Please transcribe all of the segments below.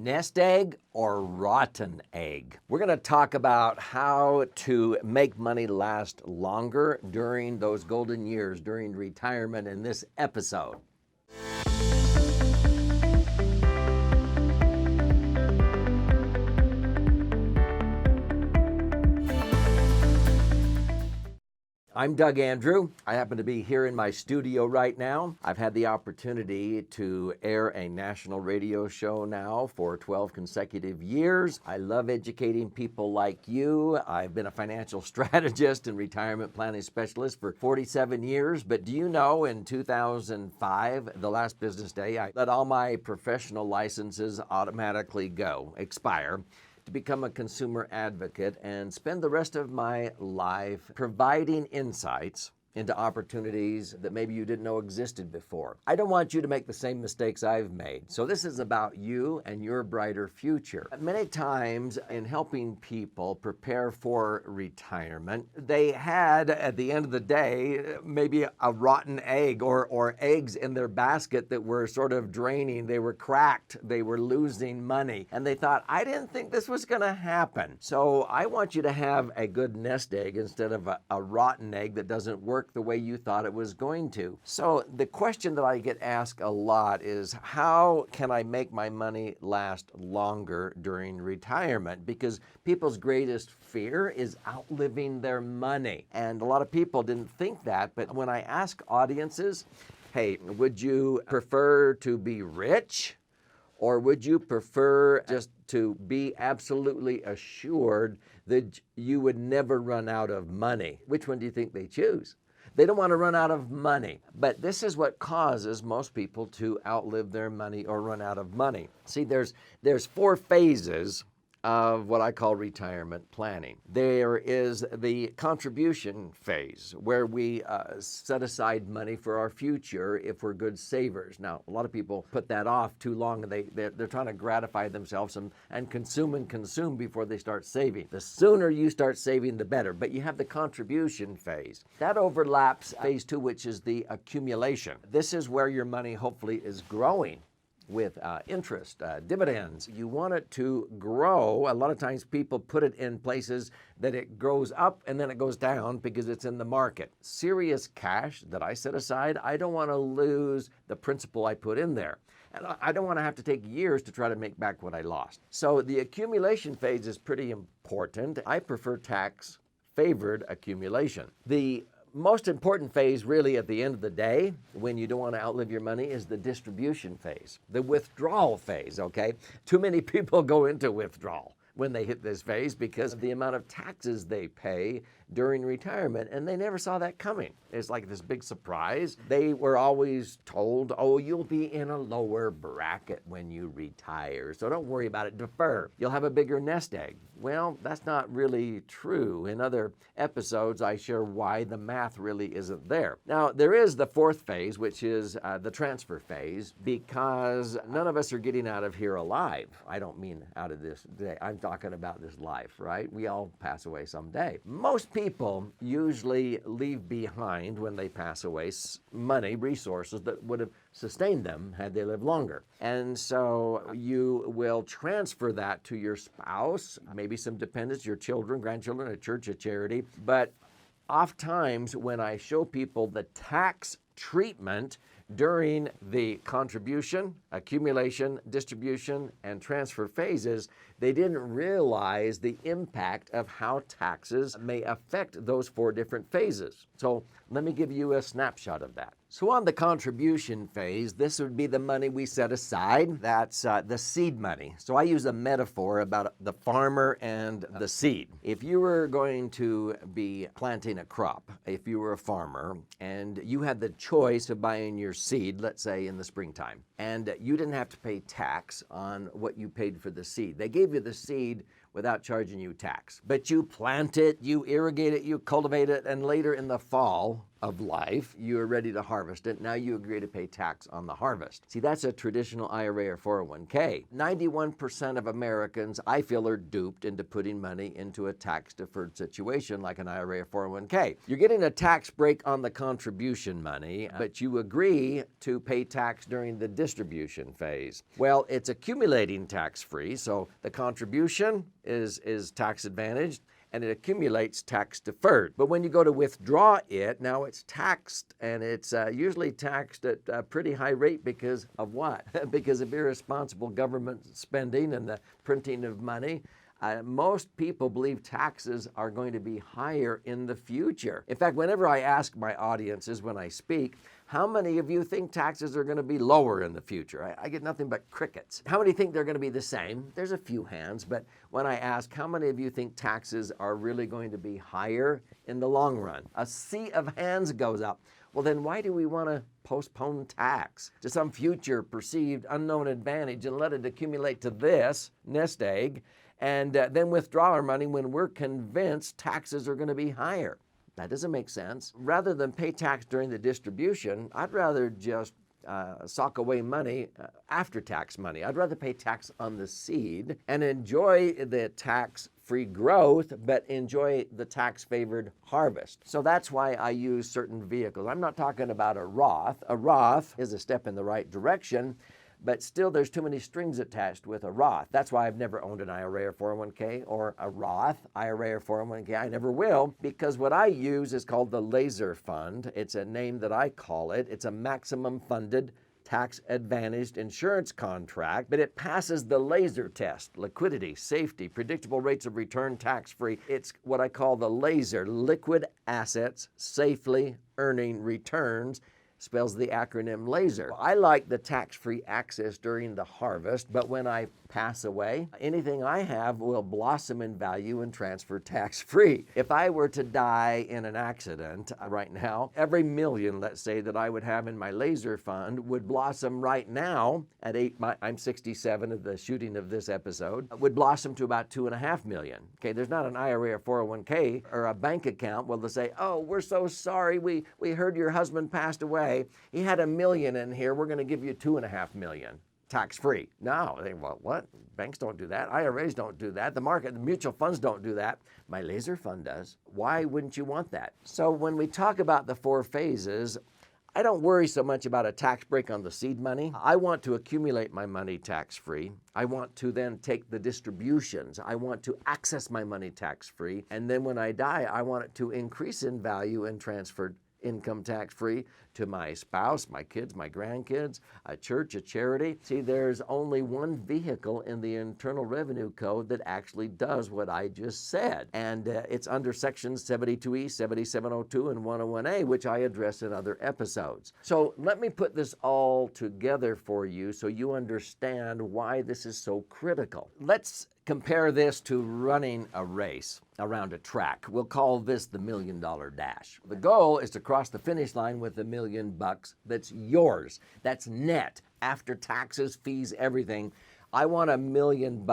Nest egg or rotten egg? We're going to talk about how to make money last longer during those golden years, during retirement in this episode. I'm Doug Andrew. I happen to be here in my studio right now. I've had the opportunity to air a national radio show now for 12 consecutive years. I love educating people like you. I've been a financial strategist and retirement planning specialist for 47 years. But do you know, in 2005, the last business day, I let all my professional licenses automatically expire, to become a consumer advocate and spend the rest of my life providing insights into opportunities that maybe you didn't know existed before. I don't want you to make the same mistakes I've made. So this is about you and your brighter future. Many times in helping people prepare for retirement, they had, at the end of the day, maybe a rotten egg or eggs in their basket that were sort of draining. They were cracked. They were losing money. And they thought, I didn't think this was going to happen. So I want you to have a good nest egg instead of a rotten egg that doesn't work the way you thought it was going to. So the question that I get asked a lot is, how can I make my money last longer during retirement? Because people's greatest fear is outliving their money. And a lot of people didn't think that, but when I ask audiences, hey, would you prefer to be rich, or would you prefer just to be absolutely assured that you would never run out of money? Which one do you think they choose? They don't want to run out of money, but this is what causes most people to outlive their money or run out of money. See, there's 4 phases of what I call retirement planning. There is the contribution phase, where we set aside money for our future if we're good savers. Now, a lot of people put that off too long, and they're trying to gratify themselves and consume before they start saving. The sooner you start saving, the better. But you have the contribution phase. That overlaps phase 2, which is the accumulation. This is where your money hopefully is growing with interest, dividends. You want it to grow. A lot of times people put it in places that it grows up and then it goes down because it's in the market. Serious cash that I set aside, I don't want to lose the principal I put in there. And I don't want to have to take years to try to make back what I lost. So the accumulation phase is pretty important. I prefer tax-favored accumulation. The most important phase, really, at the end of the day, when you don't want to outlive your money, is the distribution phase, the withdrawal phase, okay? Too many people go into withdrawal when they hit this phase because of the amount of taxes they pay during retirement, and they never saw that coming. It's like this big surprise. They were always told, oh, you'll be in a lower bracket when you retire, so don't worry about it, defer. You'll have a bigger nest egg. Well, that's not really true. In other episodes, I share why the math really isn't there. Now, there is the 4th phase, which is the transfer phase, because none of us are getting out of here alive. I don't mean out of this day. I'm talking about this life, right? We all pass away someday. Most people usually leave behind, when they pass away, money, resources that would have sustained them had they lived longer. And so you will transfer that to your spouse, maybe some dependents, your children, grandchildren, a church, a charity. But oftentimes when I show people the tax treatment during the contribution, accumulation, distribution, and transfer phases, they didn't realize the impact of how taxes may affect those 4 different phases. So let me give you a snapshot of that. So on the contribution phase, this would be the money we set aside. That's the seed money. So I use a metaphor about the farmer and the seed. If you were going to be planting a crop, if you were a farmer, and you had the choice of buying your seed, let's say in the springtime, and you didn't have to pay tax on what you paid for the seed. They gave you the seed without charging you tax. But you plant it, you irrigate it, you cultivate it, and later in the fall, of life. You are ready to harvest it. Now you agree to pay tax on the harvest. See, that's a traditional IRA or 401k. 91% of Americans, I feel, are duped into putting money into a tax-deferred situation like an IRA or 401k. You're getting a tax break on the contribution money, but you agree to pay tax during the distribution phase. Well, it's accumulating tax-free, so the contribution is tax advantaged, and it accumulates tax deferred. But when you go to withdraw it, now it's taxed, and it's usually taxed at a pretty high rate because of what? Because of irresponsible government spending and the printing of money. Most people believe taxes are going to be higher in the future. In fact, whenever I ask my audiences when I speak, how many of you think taxes are going to be lower in the future? I get nothing but crickets. How many think they're going to be the same? There's a few hands, but when I ask how many of you think taxes are really going to be higher in the long run, a sea of hands goes up. Well, then why do we want to postpone tax to some future perceived unknown advantage and let it accumulate to this nest egg and then withdraw our money when we're convinced taxes are going to be higher? That doesn't make sense. Rather than pay tax during the distribution, I'd rather just sock away money, after-tax money. I'd rather pay tax on the seed and enjoy the tax-free growth, but enjoy the tax-favored harvest. So that's why I use certain vehicles. I'm not talking about a Roth. A Roth is a step in the right direction, but still there's too many strings attached with a Roth. That's why I've never owned an IRA or 401k or a Roth IRA or 401k. I never will, because what I use is called the laser fund. It's a name that I call it. It's a maximum funded tax-advantaged insurance contract, but it passes the laser test: liquidity, safety, predictable rates of return, tax-free. It's what I call the laser: liquid assets safely earning returns. Spells the acronym LASER. I like the tax-free access during the harvest, but when I pass away, anything I have will blossom in value and transfer tax-free. If I were to die in an accident right now, every million, let's say, that I would have in my laser fund would blossom right now at I'm 67 at the shooting of this episode, would blossom to about 2.5 million. Okay, there's not an IRA or 401k or a bank account where they'll say, oh, we're so sorry, we heard your husband passed away. He had $1 million in here, we're going to give you $2.5 million. Tax-free. No, they, well, what? Banks don't do that. IRAs don't do that. The market, the mutual funds don't do that. My laser fund does. Why wouldn't you want that? So when we talk about the 4 phases, I don't worry so much about a tax break on the seed money. I want to accumulate my money tax-free. I want to then take the distributions. I want to access my money tax-free. And then when I die, I want it to increase in value and transfer income tax-free to my spouse, my kids, my grandkids, a church, a charity. See, there's only one vehicle in the Internal Revenue Code that actually does what I just said. And it's under sections 72E, 7702, and 101A, which I address in other episodes. So let me put this all together for you so you understand why this is so critical. Let's compare this to running a race around a track. We'll call this the $1 million dash. The goal is to cross the finish line with $1 million that's yours. That's net, after taxes, fees, everything. I want $1 million.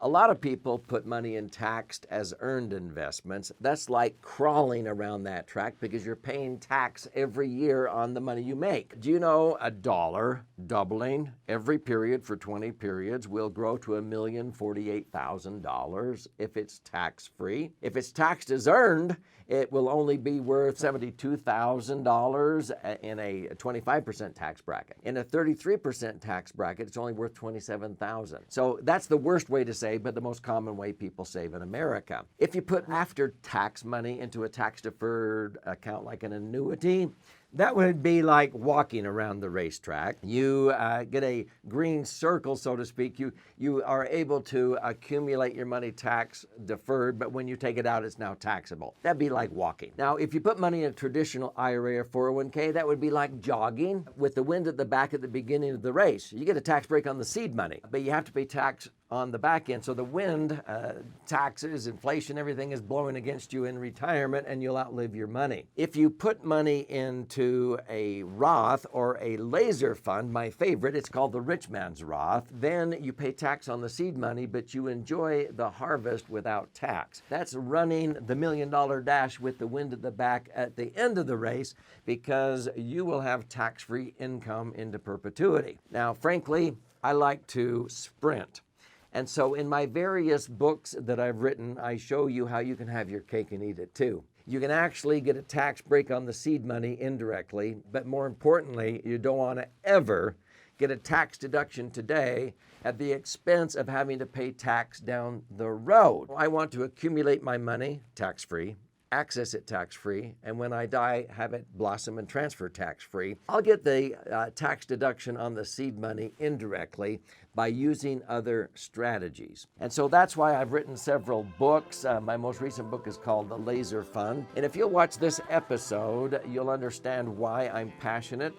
A lot of people put money in taxed as earned investments. That's like crawling around that track because you're paying tax every year on the money you make. Do you know $1 doubling every period for 20 periods will grow to $1,048,000 if it's tax-free? If it's taxed as earned, it will only be worth $72,000 in a 25% tax bracket. In a 33% tax bracket, it's only worth $27,000. So that's the worst way to save, but the most common way people save in America. If you put after-tax money into a tax-deferred account like an annuity, that would be like walking around the racetrack. You get a green circle, so to speak. You are able to accumulate your money tax deferred, but when you take it out, it's now taxable. That'd be like walking. Now, if you put money in a traditional IRA or 401k, that would be like jogging with the wind at the back at the beginning of the race. You get a tax break on the seed money, but you have to pay tax on the back end. So the wind, taxes, inflation, everything is blowing against you in retirement, and you'll outlive your money. If you put money into a Roth or a laser fund, my favorite, it's called the rich man's Roth, then you pay tax on the seed money, but you enjoy the harvest without tax. That's running the $1 million dash with the wind at the back at the end of the race, because you will have tax-free income into perpetuity. Now, frankly, I like to sprint. And so in my various books that I've written, I show you how you can have your cake and eat it too. You can actually get a tax break on the seed money indirectly, but more importantly, you don't want to ever get a tax deduction today at the expense of having to pay tax down the road. I want to accumulate my money tax-free, access it tax-free, and when I die, have it blossom and transfer tax-free. I'll get the tax deduction on the seed money indirectly by using other strategies. And so that's why I've written several books. My most recent book is called The Laser Fund. And if you'll watch this episode, you'll understand why I'm passionate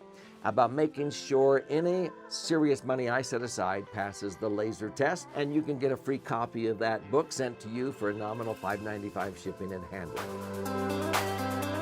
about making sure any serious money I set aside passes the laser test. And you can get a free copy of that book sent to you for a nominal $5.95 shipping and handling.